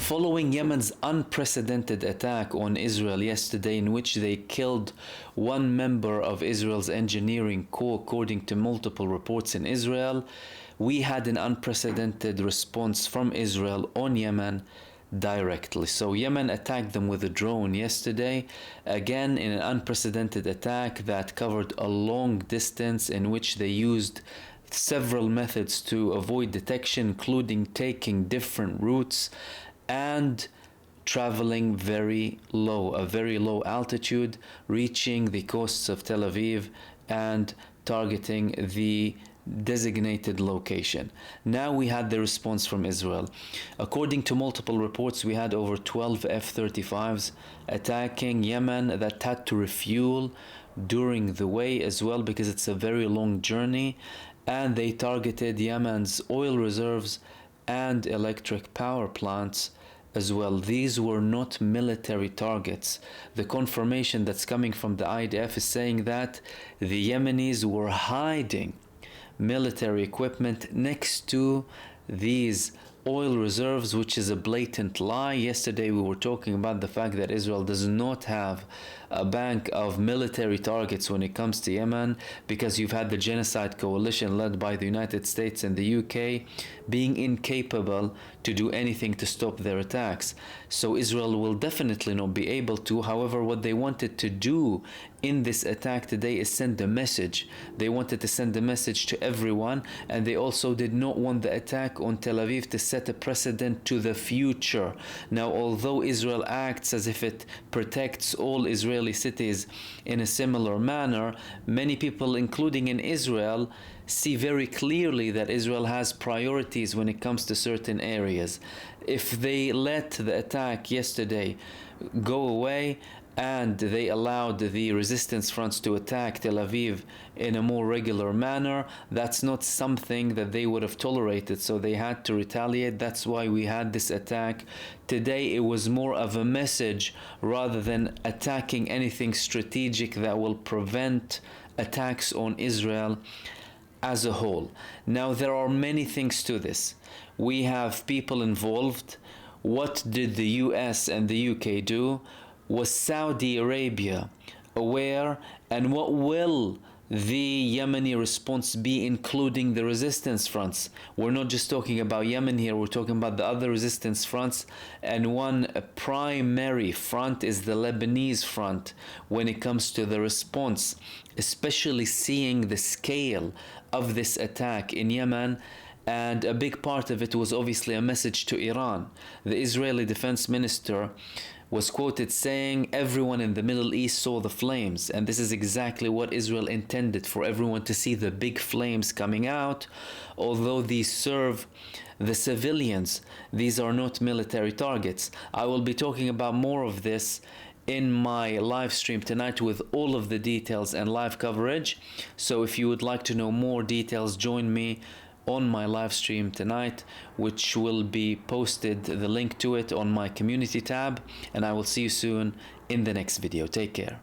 Following Yemen's unprecedented attack on Israel yesterday, in which they killed one member of Israel's engineering corps, according to multiple reports in Israel, we had an unprecedented response from Israel on Yemen directly. So Yemen attacked them with a drone yesterday, again in an unprecedented attack that covered a long distance, in which they used several methods to avoid detection, including taking different routes and traveling very low, a very low altitude, reaching the coasts of Tel Aviv and targeting the designated location. Now we had the response from Israel. According to multiple reports, we had over 12 F-35s attacking Yemen that had to refuel during the way as well, because it's a very long journey, and they targeted Yemen's oil reserves and electric power plants as well. These were not military targets. The confirmation that's coming from the IDF is saying that the Yemenis were hiding military equipment next to these oil reserves, which is a blatant lie. Yesterday we were talking about the fact that Israel does not have a bank of military targets when it comes to Yemen, because you've had the genocide coalition led by the United States and the UK being incapable to do anything to stop their attacks. So Israel will definitely not be able to. However, what they wanted to do in this attack today is send a message. They wanted to send a message to everyone, and they also did not want the attack on Tel Aviv to set a precedent to the future. Now, although Israel acts as if it protects all Israeli cities in a similar manner, many people, including in Israel, see very clearly that Israel has priorities when it comes to certain areas. If they let the attack yesterday go away and they allowed the resistance fronts to attack Tel Aviv in a more regular manner, that's not something that they would have tolerated, so they had to retaliate. That's why we had this attack today. It was more of a message rather than attacking anything strategic that will prevent attacks on Israel as a whole. Now, there are many things to this. We have people involved. What did the US and the UK do? Was Saudi Arabia aware? And what will the Yemeni response be, including the resistance fronts? We're not just talking about Yemen here, we're talking about the other resistance fronts, and one primary front is the Lebanese front when it comes to the response, especially seeing the scale of this attack in Yemen. And a big part of it was obviously a message to Iran. The Israeli defense minister was quoted saying, everyone in the Middle East saw the flames. And this is exactly what Israel intended, for everyone to see the big flames coming out. Although these serve the civilians, these are not military targets. I will be talking about more of this in my live stream tonight with all of the details and live coverage. So if you would like to know more details, join me on my live stream tonight, which will be posted, the link to it, on my community tab, and I will see you soon in the next video. Take care.